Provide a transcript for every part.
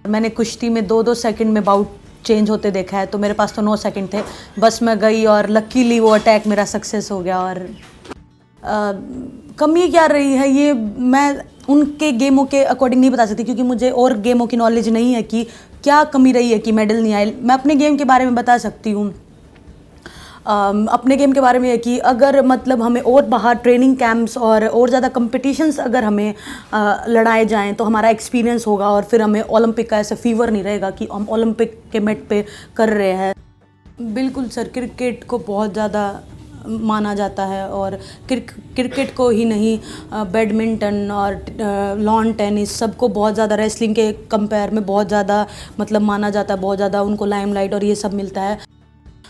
मैंने कुश्ती में 2-2 सेकंड में बाउट चेंज होते देखा है, तो मेरे पास तो 9 सेकंड थे, बस मैं गई और लकीली वो अटैक मेरा सक्सेस हो गया। और कमी क्या रही है ये मैं उनके गेमों के अकॉर्डिंग नहीं बता सकती, क्योंकि मुझे और गेमों की नॉलेज नहीं है कि क्या कमी रही है कि मेडल नहीं आए। मैं अपने गेम के बारे में बता सकती हूँ। अपने गेम के बारे में है कि अगर मतलब हमें और बाहर ट्रेनिंग कैंप्स और ज़्यादा कंपटीशंस अगर हमें लड़ाए जाएं तो हमारा एक्सपीरियंस होगा, और फिर हमें ओलंपिक का ऐसा फीवर नहीं रहेगा कि हम ओलंपिक के मेट पे कर रहे हैं। बिल्कुल सर, क्रिकेट को बहुत ज़्यादा माना जाता है, और क्रिकेट को ही नहीं, बैडमिंटन और लॉन टेनिस सबको बहुत ज़्यादा रेसलिंग के कंपेयर में बहुत ज़्यादा मतलब माना जाता है, बहुत ज़्यादा उनको लाइमलाइट और ये सब मिलता है।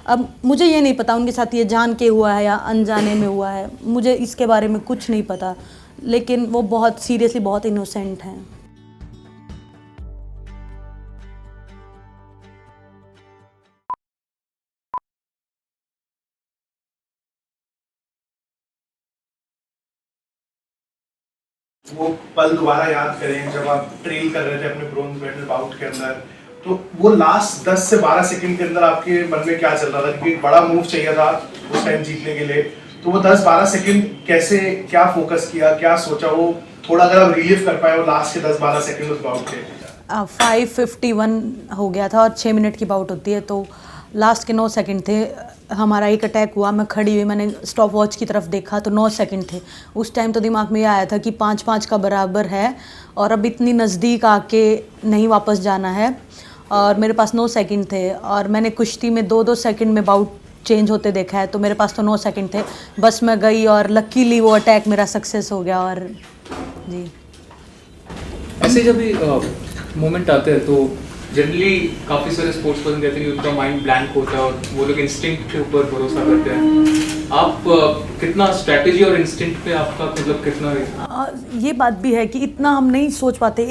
अब मुझे ये नहीं पता उनके साथ ये जान के हुआ है या अनजाने में हुआ है, मुझे इसके बारे में कुछ नहीं पता, लेकिन वो बहुत सीरियसली बहुत इनोसेंट हैं। वो पल दोबारा याद करें जब आप ट्रेल कर रहे थे अपने ब्रोंज मेडल बाउट के अंदर, तो वो लास्ट 10 से 12 सेकंड के अंदर आपके मन में क्या चल रहा था? क्योंकि बड़ा मूव चाहिए था उस टाइम जीतने के लिए, तो वो 10-12 सेकंड कैसे, क्या फोकस किया, क्या सोचा, वो थोड़ा अगर आप रिलीव कर पाए वो लास्ट के 10-12 सेकंड उस बाउट के। 5:51 हो गया था और 6 मिनट की बाउट होती है, तो लास्ट के 9 सेकंड थे। हमारा एक अटैक हुआ, मैं खड़ी हुई, मैंने स्टॉप वॉच की तरफ देखा तो 9 सेकंड थे। उस टाइम तो दिमाग में ये आया था कि 5-5 का बराबर है और अब इतनी नज़दीक आके नहीं वापस जाना है, और मेरे पास 9 सेकंड थे। और मैंने कुश्ती में 2-2 सेकंड में बाउट चेंज होते देखा है, तो मेरे पास तो 9 सेकंड थे, बस मैं गई और लकीली वो अटैक मेरा सक्सेस हो गया। और जी, ऐसे जब भी मोमेंट आते हैं तो जनरली काफ़ी सारे स्पोर्ट्स पर्सन कहते हैं कि उनका माइंड ब्लैंक होता है और वो लोग इंस्टिंक्ट के ऊपर भरोसा करते हैं। आप कितना स्ट्रैटेजी और इंस्टिंक्ट पे आपका मतलब कितना है? ये बात भी है कि इतना हम नहीं सोच पाते,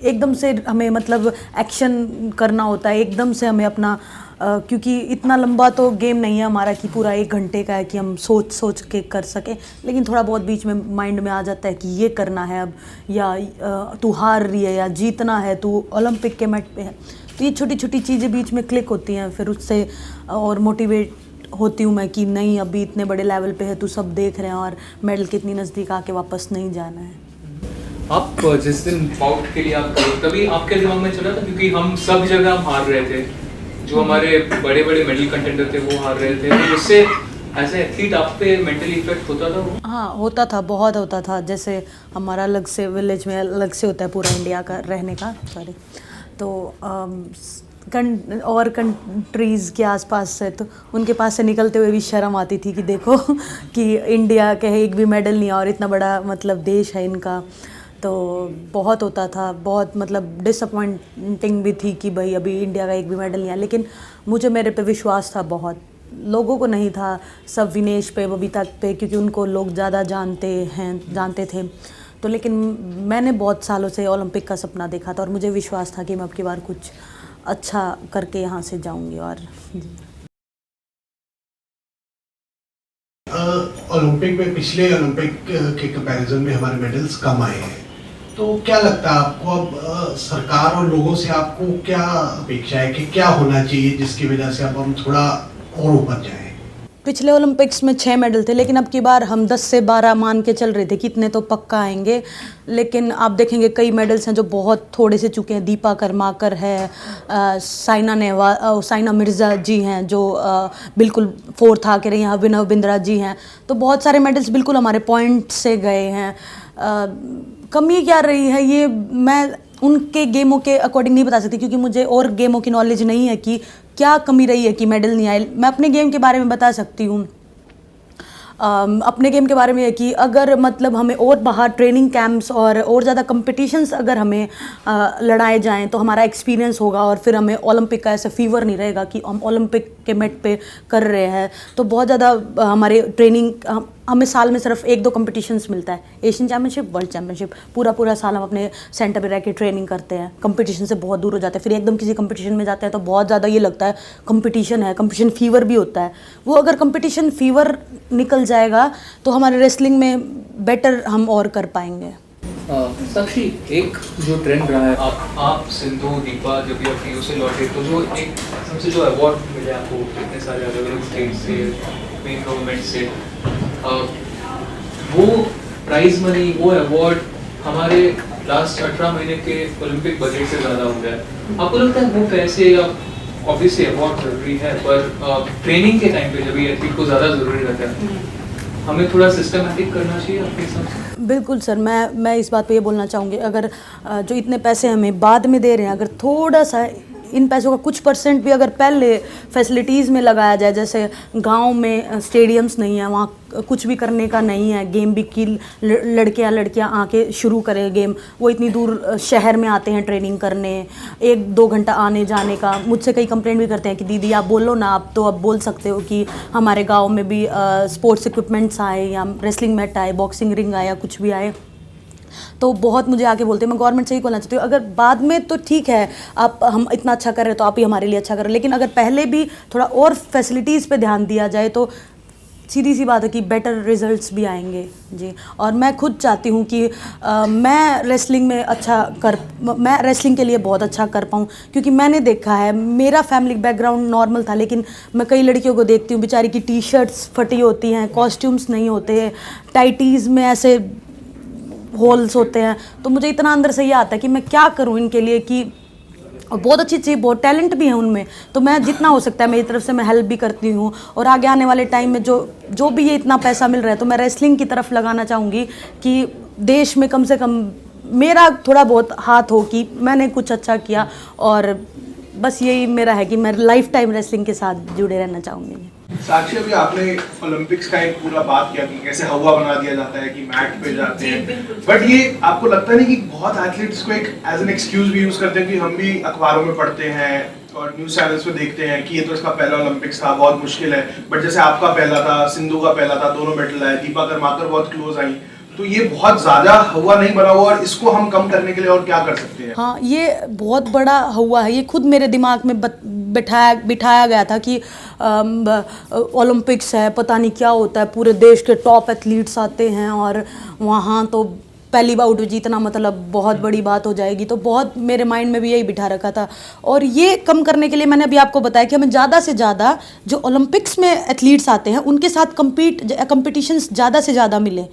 एकदम से हमें मतलब एक्शन करना होता है, एकदम से हमें अपना क्योंकि इतना लंबा तो गेम नहीं है हमारा कि पूरा 1 घंटे का है कि हम सोच सोच के कर सकें, लेकिन थोड़ा बहुत बीच में माइंड में आ जाता है कि ये करना है अब, या तू हार रही है या जीतना है, तू ओलंपिक के मैट पे है। तो ये छोटी छोटी चीज़ें बीच में क्लिक होती हैं, फिर उससे और मोटिवेट होती हूँ मैं कि नहीं, अभी इतने बड़े लेवल पे है, तू सब देख रहे हैं और मेडल कितनी नज़दीक आके वापस नहीं जाना है। आप जिस दिन बाउट के लिए आप गए तभी आपके दिमाग में चला था, क्योंकि हम सब जगह हम हार रहे थे, जो हमारे बड़े बड़े मेडल कंटेंडर थे वो हार रहे थे, तो उससे एज ए एथलीट आप पे मेंटली इफेक्ट होता था वो? हाँ, होता था, बहुत होता था। जैसे हमारा अलग से विलेज में अलग से होता है पूरा इंडिया का रहने का, सॉरी, तो और कंट्रीज़ के आसपास से, तो उनके पास से निकलते हुए भी शर्म आती थी कि देखो कि इंडिया के एक भी मेडल नहीं है और इतना बड़ा मतलब देश है इनका। तो बहुत होता था, बहुत मतलब डिसअपॉइंटिंग भी थी कि भाई अभी इंडिया का एक भी मेडल नहीं आया, लेकिन मुझे मेरे पे विश्वास था बहुत, लोगों को नहीं था, सब विनेश पे, बबीता पे, क्योंकि उनको लोग ज़्यादा जानते थे। तो लेकिन मैंने बहुत सालों से ओलंपिक का सपना देखा था और मुझे विश्वास था कि मैं अब की बार कुछ अच्छा करके यहाँ से जाऊँगी। और ओलंपिक में, पिछले ओलंपिक के कंपैरिजन में हमारे मेडल्स कम आए हैं, तो क्या लगता है आपको अब सरकार और लोगों से आपको क्या अपेक्षा है कि क्या होना चाहिए जिसकी वजह से अब हम थोड़ा और ऊपर जाएं? पिछले ओलंपिक्स में 6 मेडल थे, लेकिन अब की बार हम 10 से 12 मान के चल रहे थे कि इतने तो पक्का आएंगे, लेकिन आप देखेंगे कई मेडल्स हैं जो बहुत थोड़े से चुके हैं। दीपा कर्माकर है, साइना मिर्ज़ा जी हैं जो बिल्कुल 4th आके रही हैं, अभिनव बिंद्रा जी हैं, तो बहुत सारे मेडल्स बिल्कुल हमारे पॉइंट से गए हैं। कमी क्या रही है ये मैं उनके गेमों के अकॉर्डिंग नहीं बता सकती, क्योंकि मुझे और गेमों की नॉलेज नहीं है कि क्या कमी रही है कि मेडल नहीं आए। मैं अपने गेम के बारे में बता सकती हूँ। अपने गेम के बारे में है कि अगर मतलब हमें और बाहर ट्रेनिंग कैंप्स और ज़्यादा कंपटीशंस अगर हमें लड़ाए जाएं तो हमारा एक्सपीरियंस होगा, और फिर हमें ओलंपिक का ऐसा फीवर नहीं रहेगा कि हम ओलंपिक के मेट पे कर रहे हैं। तो बहुत ज़्यादा हमारे ट्रेनिंग, हमें साल में सिर्फ 1-2 कंपटीशंस मिलता है, एशियन चैम्पियनशिप, वर्ल्ड चैम्पियनशिप, पूरा साल हम अपने सेंटर पे रह के ट्रेनिंग करते हैं, कंपटीशन से बहुत दूर हो जाते हैं, फिर एकदम किसी कंपटीशन में जाते हैं तो बहुत ज़्यादा ये लगता है कंपटीशन है, कंपटीशन फीवर भी होता है। वो अगर कंपटीशन फीवर निकल जाएगा तो हमारे रेसलिंग में बेटर हम और कर पाएंगे। साक्षी, एक जो ट्रेंड रहा है, आप सिंधु दीपा जब भी आप से लौटे तो जो एक सबसे जो अवार्ड मिले आपको इतने सारे अलग अलग स्टेट से, मेन गवर्नमेंट से, वो प्राइज मनी, वो अवार्ड हमारे लास्ट 18 महीने के ओलंपिक बजट से ज़्यादा हो गया है। आपको लगता है वो पैसे, अब ऑब्वियसली अवार्ड जरूरी है, पर ट्रेनिंग के टाइम पे जब ये एथलीट को ज़्यादा ज़रूरी रहता है, हमें थोड़ा सिस्टमेटिक करना चाहिए आपके हिसाब से? बिल्कुल सर, मैं इस बात पे ये बोलना चाहूँगी, अगर जो इतने पैसे हमें बाद में दे रहे हैं, अगर थोड़ा सा इन पैसों का कुछ परसेंट भी अगर पहले फैसिलिटीज़ में लगाया जाए, जैसे गांव में स्टेडियम्स नहीं है, वहाँ कुछ भी करने का नहीं है, गेम भी की लड़कियाँ आके शुरू करें गेम, वो इतनी दूर शहर में आते हैं ट्रेनिंग करने, 1-2 घंटा आने जाने का। मुझसे कई कंप्लेंट भी करते हैं कि दीदी आप बोलो ना, आप तो अब बोल सकते हो कि हमारे गाँव में भी स्पोर्ट्स इक्विपमेंट्स आए, या रेसलिंग मैट आए, बॉक्सिंग रिंग आया, कुछ भी आए, तो बहुत मुझे आके बोलते हैं। मैं गवर्नमेंट से ही बोलना चाहती हूँ, अगर बाद में तो ठीक है, हम इतना अच्छा कर रहे हैं तो आप ही हमारे लिए अच्छा करें, लेकिन अगर पहले भी थोड़ा और फैसिलिटीज़ पे ध्यान दिया जाए तो सीधी सी बात है कि बेटर रिजल्ट्स भी आएंगे जी। और मैं खुद चाहती हूँ कि मैं रेसलिंग के लिए बहुत अच्छा कर पाऊँ, क्योंकि मैंने देखा है, मेरा फैमिली बैकग्राउंड नॉर्मल था, लेकिन मैं कई लड़कियों को देखती हूँ बेचारी की टी शर्ट्स फटी होती हैं, कॉस्ट्यूम्स नहीं होते, टाइटीज़ में ऐसे होल्स होते हैं, तो मुझे इतना अंदर से ये आता है कि मैं क्या करूं इनके लिए, कि और बहुत अच्छी चीज़, बहुत टैलेंट भी है उनमें, तो मैं जितना हो सकता है मेरी तरफ से मैं हेल्प भी करती हूँ। और आगे आने वाले टाइम में जो भी ये इतना पैसा मिल रहा है, तो मैं रेसलिंग की तरफ लगाना चाहूँगी कि देश में कम से कम मेरा थोड़ा बहुत हाथ हो कि मैंने कुछ अच्छा किया, और बस यही मेरा है कि मैं लाइफ टाइम रेसलिंग के साथ जुड़े रहना चाहूँगी। साक्षी, अभी आपने ओलंपिक्स का एक पूरा बात किया कि कैसे हवा बना दिया जाता है कि मैट पे जाते हैं, बट ये आपको लगता नहीं कि बहुत एथलीट्स को एक एज एन एक्सक्यूज भी यूज करते हैं कि हम भी अखबारों में पढ़ते हैं और न्यूज चैनल्स पे देखते हैं कि ये तो इसका पहला ओलंपिक्स था, बहुत मुश्किल है, बट जैसे आपका पहला था, सिंधु का पहला था, दोनों मेडल आए, दीपा करमाकर बहुत क्लोज आई, तो ये बहुत ज्यादा हुआ नहीं बना हुआ, और इसको हम कम करने के लिए और क्या कर सकते हैं? हाँ, ये बहुत बड़ा हुआ है, ये खुद मेरे दिमाग में बिठाया गया था कि ओलंपिक्स है, पता नहीं क्या होता है, पूरे देश के टॉप एथलीट्स आते हैं और वहाँ तो पहली बाउट जीतना मतलब बहुत बड़ी बात हो जाएगी, तो बहुत मेरे माइंड में भी यही बिठा रखा था। और ये कम करने के लिए मैंने अभी आपको बताया कि हमें ज़्यादा से ज़्यादा जो ओलंपिक्स में एथलीट्स आते हैं उनके साथ कंपटीशंस ज़्यादा से ज़्यादा मिले,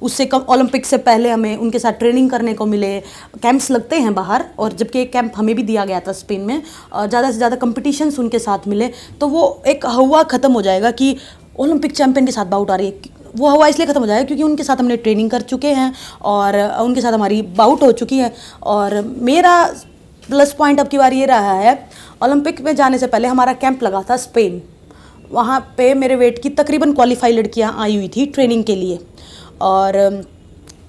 उससे कम ओलंपिक से पहले हमें उनके साथ ट्रेनिंग करने को मिले, कैंप्स लगते हैं बाहर, और जबकि एक कैंप हमें भी दिया गया था स्पेन में, और ज़्यादा से ज़्यादा कंपटीशंस उनके साथ मिले, तो वो एक हवा ख़त्म हो जाएगा कि ओलंपिक चैंपियन के साथ बाउट आ रही है। वो हवा इसलिए ख़त्म हो जाएगा क्योंकि उनके साथ हमने ट्रेनिंग कर चुके हैं और उनके साथ हमारी बाउट हो चुकी है। और मेरा प्लस पॉइंट अब की बार ये रहा है, ओलंपिक में जाने से पहले हमारा कैंप लगा था स्पेन, वहाँ पे मेरे वेट की तकरीबन क्वालिफाई लड़कियाँ आई हुई थी ट्रेनिंग के लिए, और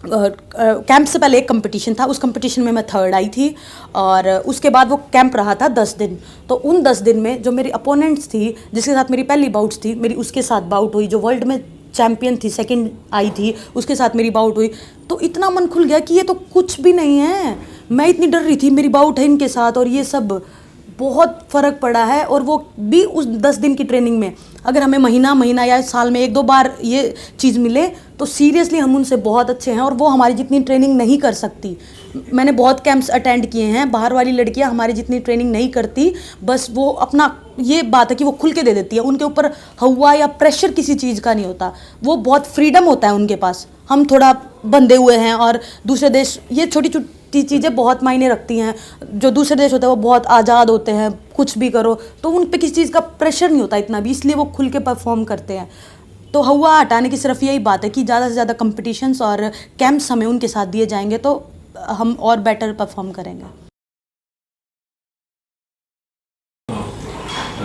कैंप से पहले एक कंपटीशन था, उस कंपटीशन में मैं 3rd आई थी, और उसके बाद वो कैंप रहा था 10 दिन। तो उन 10 दिन में जो मेरी अपोनेंट्स थी, जिसके साथ मेरी पहली बाउट्स थी, मेरी उसके साथ बाउट हुई, जो वर्ल्ड में चैम्पियन थी, 2nd आई थी, उसके साथ मेरी बाउट हुई, तो इतना मन खुल गया कि ये तो कुछ भी नहीं है, मैं इतनी डर रही थी, मेरी बाउट है इनके साथ, और ये सब बहुत फ़र्क पड़ा है। और वो भी उस 10 दिन की ट्रेनिंग में, अगर हमें महीना या साल में 1-2 बार ये चीज़ मिले तो सीरियसली हम उनसे बहुत अच्छे हैं, और वो हमारी जितनी ट्रेनिंग नहीं कर सकती। मैंने बहुत कैंप्स अटेंड किए हैं, बाहर वाली लड़कियां हमारी जितनी ट्रेनिंग नहीं करती, बस वो अपना ये बात है कि वो खुल के दे देती है, उनके ऊपर हवा या प्रेशर किसी चीज़ का नहीं होता, वो बहुत फ्रीडम होता है उनके पास। हम थोड़ा बंधे हुए हैं, और दूसरे देश ये छोटी छोटी चीज़ें बहुत मायने रखती हैं, जो दूसरे देश होते हैं वो बहुत आज़ाद होते हैं, कुछ भी करो, तो उन पे किसी चीज़ का प्रेशर नहीं होता इतना भी, इसलिए वो खुल के परफॉर्म करते हैं। तो हवा हटाने की सिर्फ यही बात है कि ज़्यादा से ज़्यादा कंपटीशंस और कैंप्स हमें उनके साथ दिए जाएंगे तो हम और बेटर परफॉर्म करेंगे।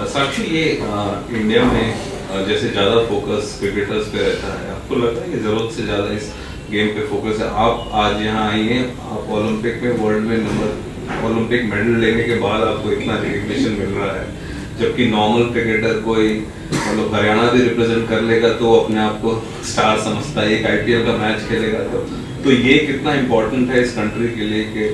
साक्षी, ये इंडिया में जैसे ज़्यादा फोकस क्रिकेटर्स पे रहता है, आपको लगता है कि ज़रूरत से ज़्यादा इस गेम पे फोकस है? आप आज यहाँ आई हैं, आप ओलंपिक में वर्ल्ड में ओलंपिक मेडल लेने के बाद आपको इतना रिकग्निशन मिल रहा है, जबकि नॉर्मल क्रिकेटर कोई मतलब हरियाणा भी रिप्रेजेंट कर लेगा तो अपने आप को स्टार समझता है, एक IPL का मैच खेलेगा तो ये कितना इम्पोर्टेंट है इस कंट्री के लिए कि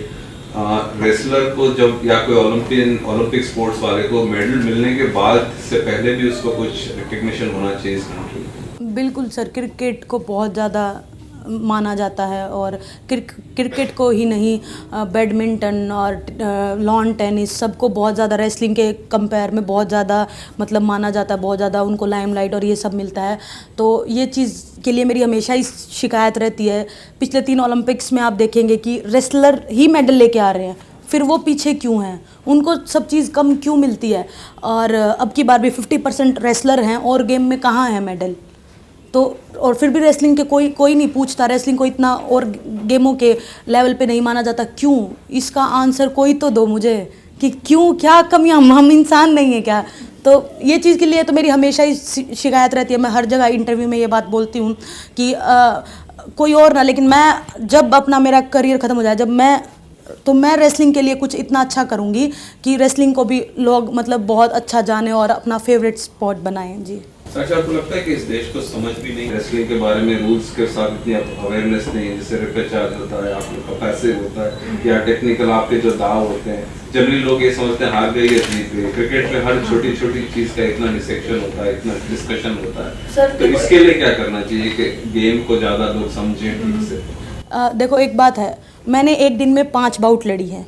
रेसलर को जब या कोई ओलंपिक स्पोर्ट्स वाले को मेडल मिलने के बाद से पहले भी उसको कुछ रिकग्निशन होना चाहिए इस कंट्री में? बिल्कुल सर, क्रिकेट को बहुत ज़्यादा माना जाता है, और क्रिकेट को ही नहीं, बैडमिंटन और लॉन टेनिस सबको बहुत ज़्यादा रेसलिंग के कंपेयर में बहुत ज़्यादा मतलब माना जाता है, बहुत ज़्यादा उनको लाइमलाइट और ये सब मिलता है। तो ये चीज़ के लिए मेरी हमेशा ही शिकायत रहती है। पिछले 3 ओलंपिक्स में आप देखेंगे कि रेसलर ही मेडल लेके आ रहे हैं, फिर वो पीछे क्यों हैं, उनको सब चीज़ कम क्यों मिलती है। और अब की बार भी 50% रेसलर हैं और गेम में कहाँ है मेडल। तो और फिर भी रेसलिंग के कोई नहीं पूछता, रेसलिंग को इतना और गेमों के लेवल पे नहीं माना जाता, क्यों? इसका आंसर कोई तो दो मुझे कि क्यों, क्या कमियां, हम इंसान नहीं है क्या? तो ये चीज़ के लिए तो मेरी हमेशा ही शिकायत रहती है। मैं हर जगह इंटरव्यू में ये बात बोलती हूँ कि कोई और ना, लेकिन मैं जब अपना मेरा करियर ख़त्म हो जाए, जब मैं रेसलिंग के लिए कुछ इतना अच्छा करूँगी कि रेसलिंग को भी लोग मतलब बहुत अच्छा जाने और अपना फेवरेट स्पॉट बनाएं। जी साक्षी, आपको लगता है कि इस देश को समझ भी नहीं रेसलिंग के बारे में, रूल्स के साथ इतनी अवेयरनेस नहीं है, जैसे रेफर चार्ज होता है, आप लोग का पैसे होता है या टेक्निकल आपके जो दाव होते हैं, जनरली लोग ये समझते हैं हार गई या जीत गई। क्रिकेट में हर छोटी छोटी चीज़ का इतना डिसेक्शन होता है, इतना डिस्कशन होता है, तो इसके लिए क्या करना चाहिए कि गेम को ज़्यादा लोग समझें ठीक से? देखो एक बात है, मैंने एक दिन में 5 बाउट लड़ी हैं,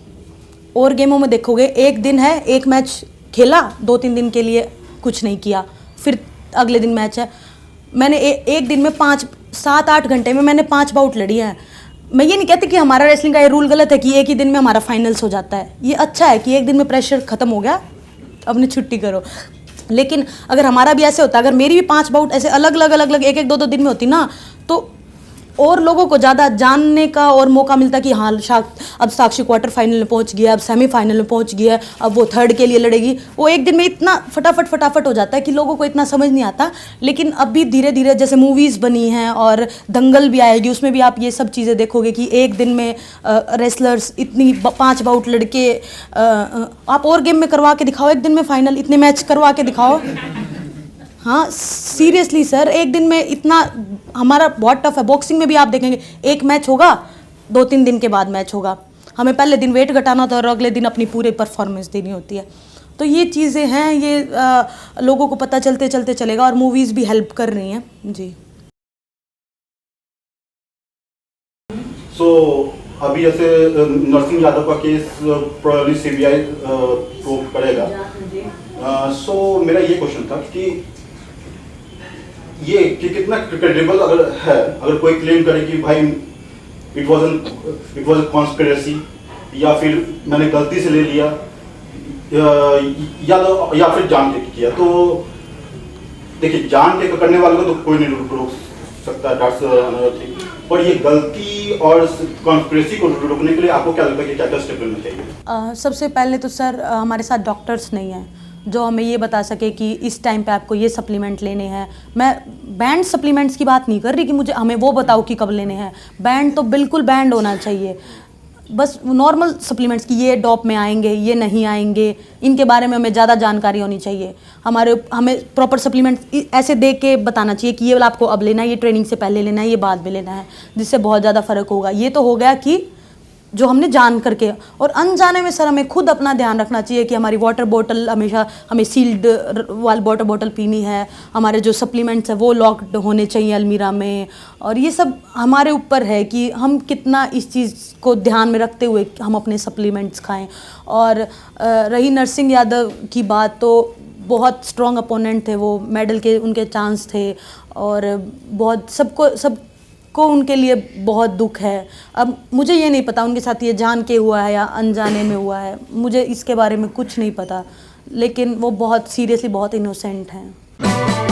और गेमों में देखोगे एक दिन है, एक मैच खेला, 2-3 दिन के लिए कुछ नहीं किया, फिर अगले दिन मैच है। मैंने एक दिन में 7-8 घंटे में मैंने 5 बाउट लड़ी हैं। मैं ये नहीं कहती कि हमारा रेसलिंग का ये रूल गलत है कि एक ही दिन में हमारा फाइनल्स हो जाता है। ये अच्छा है कि एक दिन में प्रेशर ख़त्म हो गया, अपनी छुट्टी करो। लेकिन अगर हमारा भी ऐसे होता, अगर मेरी भी 5 बाउट ऐसे अलग अलग 1-1, 2-2 दिन में होती ना, तो और लोगों को ज़्यादा जानने का और मौका मिलता कि हाँ अब साक्षी क्वार्टर फाइनल में पहुंच गया, अब सेमीफाइनल में पहुंच गया, अब वो 3rd के लिए लड़ेगी। वो एक दिन में इतना फटाफट हो जाता है कि लोगों को इतना समझ नहीं आता। लेकिन अब भी धीरे धीरे जैसे मूवीज़ बनी हैं और दंगल भी आएगी, उसमें भी आप ये सब चीज़ें देखोगे कि एक दिन में रेसलर्स इतनी 5 बाउट लड़के आप और गेम में करवा के दिखाओ, एक दिन में फाइनल इतने मैच करवा के दिखाओ। हाँ सीरियसली सर, एक दिन में इतना हमारा बहुत टफ है। बॉक्सिंग में भी आप देखेंगे एक मैच होगा, 2-3 दिन के बाद मैच होगा, हमें पहले दिन वेट घटाना होता है और अगले दिन अपनी पूरी परफॉर्मेंस देनी होती है। तो ये चीज़ें हैं, ये लोगों को पता चलते चलते चलेगा, और मूवीज़ भी हेल्प कर रही हैं। जी अभी जैसे नरसिंह यादव का केस प्रोबेबली सीबीआई प्रूव करेगा। मेरा ये क्वेश्चन था कि ये कि कितना क्रेडिबल अगर कोई क्लेम करे कि भाई इट वाज अ कॉन्स्पिरेसी, या फिर मैंने गलती से ले लिया, या फिर जान के किया। तो देखिए, जान के करने वाले को तो कोई नहीं रोक सकता, दैट्स अनदर थिंग, पर ये गलती और कॉन्स्पिरेसी को रोकने के लिए आपको क्या लगता है कि क्या स्टेप लेना चाहिए? सबसे पहले तो सर हमारे साथ डॉक्टर्स नहीं हैं जो हमें ये बता सके कि इस टाइम पे आपको ये सप्लीमेंट लेने हैं। मैं बैंड सप्लीमेंट्स की बात नहीं कर रही कि हमें वो बताओ कि कब लेने हैं। बैंड तो बिल्कुल बैंड होना चाहिए, बस नॉर्मल सप्लीमेंट्स की ये डॉप में आएंगे, ये नहीं आएंगे, इनके बारे में हमें ज़्यादा जानकारी होनी चाहिए। हमें प्रॉपर सप्लीमेंट्स ऐसे दे के बताना चाहिए कि ये वाला आपको अब लेना है, ये ट्रेनिंग से पहले लेना है, ये बाद में लेना है, जिससे बहुत ज़्यादा फ़र्क होगा। ये तो हो गया कि जो हमने जान करके, और अनजाने में सर हमें खुद अपना ध्यान रखना चाहिए कि हमारी वाटर बोतल हमेशा हमें सील्ड वाटर बोतल पीनी है, हमारे जो सप्लीमेंट्स हैं वो लॉक्ड होने चाहिए अलमीरा में, और ये सब हमारे ऊपर है कि हम कितना इस चीज़ को ध्यान में रखते हुए हम अपने सप्लीमेंट्स खाएं। और रही नरसिंह यादव की बात, तो बहुत स्ट्रॉन्ग अपोनेंट थे वो, मेडल के उनके चांस थे, और बहुत सबको उनके लिए बहुत दुख है। अब मुझे ये नहीं पता उनके साथ ये जान के हुआ है या अनजाने में हुआ है, मुझे इसके बारे में कुछ नहीं पता, लेकिन वो बहुत सीरियसली बहुत इनोसेंट हैं।